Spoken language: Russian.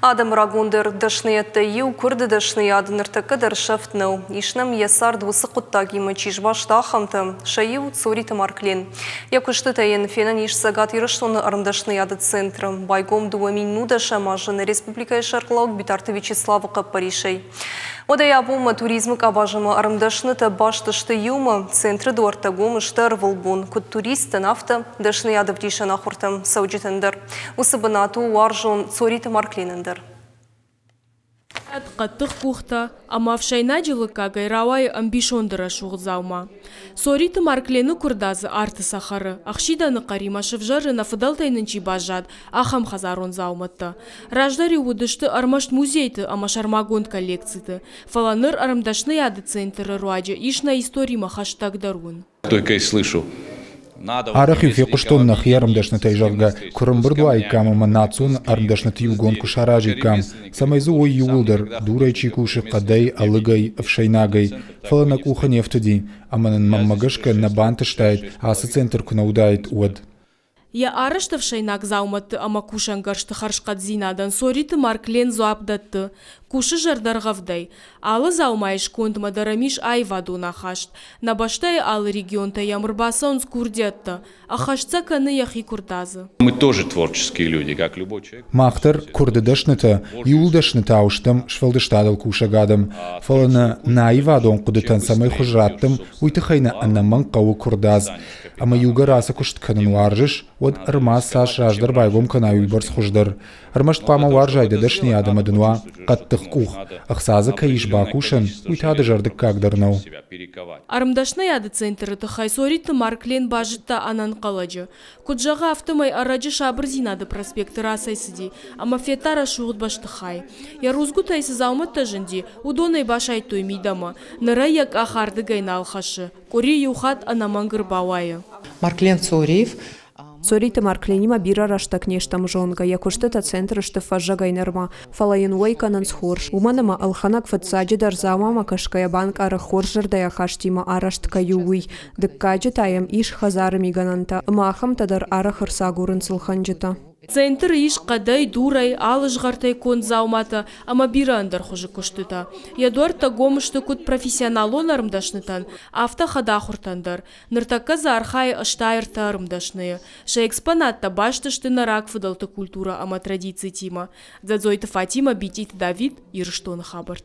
Адам рагундер дашниятты ю курды дашниядыныртыкы дыршафтныл. Ишнам ясар двусы куттагимы чижбашта хамты. Шаю цуриты марклин. Якушты тайын фенан иш сагат ирыштоны арымдашнияды центры. Байгом дуамин нуда шамажыны республика шарклаук битарты Вячеславы Капаришей. Одай абума туризмы кабажымы арымдашныты баштышты юмы центры дуартагумы штар волбун. Кут туристы нафты дашнияды вдишана хуртым саудитындыр. Усыбынату уаржон цуриты марклинындыр. Қаттық кухта, ама вшайнаджилы кагай равай амбишондыра шуғзаума. Сориты марклені күрдазы арты сахары. Ақшиданы қарима шывжары на фыдалтайнынчи бажад, ахам хазарон зауматты. Раждари удышты армашт музейты, ама шармагон коллекцияты. Фаланыр арымдашны яды центры руаджа, ишна историма хаштагдарун. Только и слышу. Арахи в якуштоннах ярмдашна тайжарга, курымбырдуай камама нацун армдашна тиюгон кушаражи кам, самайзу ой юлдер, дурайчи куши кадай алыгай вшайнагай, фалана куха нефтади, аманан маммагашка на банты штайт, асы центр кунаудает уад. Я арыштов шайнак зауматты, ама кушангаршты харшкат зинадан, сориты марклен зуапдатты, куши жардаргавдай. Алы заумайш кондма дарамиш айваду нахашт. Набаштай алы регионта ямырбасан скурдетты, а хаштца каны яхи курдазы. Мы тоже творческие люди, как любой человек. Махтар курдыдашныта, юлдашныта ауштам, швалдыштадал кушагадам, фалана наивадон кудытан самай хужраттым, уйтыхайна аннаман кау курдаз. Ама юга раса куштканын уаржыш, от армаз саш раждар байгом кана юлбарс хуждар. Армашт пама уаржайды дашни адамадынуа, каттых кух, ахсазы каиш бакушан, уйтады жардык кагдарнау. Арымдашна яды центры тыхай сориты марклен бажытта анан каладжы. Куджага автомай араджы шабыр зинады проспекты расайсыди, ама фетара шуғыт баштыхай. Я рузгу тайсы зауматта жынди, удонай башай той мидама, нара як ахарды гайнал хашы, кори юхат анамангыр бауайы. Марклен Цуриев. Сориты маркленима бира раштак нештам жонга, якуштыта центры штыфажа гайнарма, фалайын уайканан схорш. Уманама алханак фатсаджи дарзамама кашкая банк ара хоржар да яхаштима араштка юуй. Дыккаджи таям иш хазарами гананта, махам тадар ара хырсагурын сылханджита. Центр иш кадай дурай алыжгартай кон заумата, ама бира андар хожы куштыта. Ядуарта гомышты кут профессионалон арымдашнытан, авто хада хуртандар. Ныртака за архай аштайрта арымдашные. Ша экспонатта баштышты нарак фыдалты культура ама традиции тима. Дзадзойты Фатима битит Давид ирштон хабарта.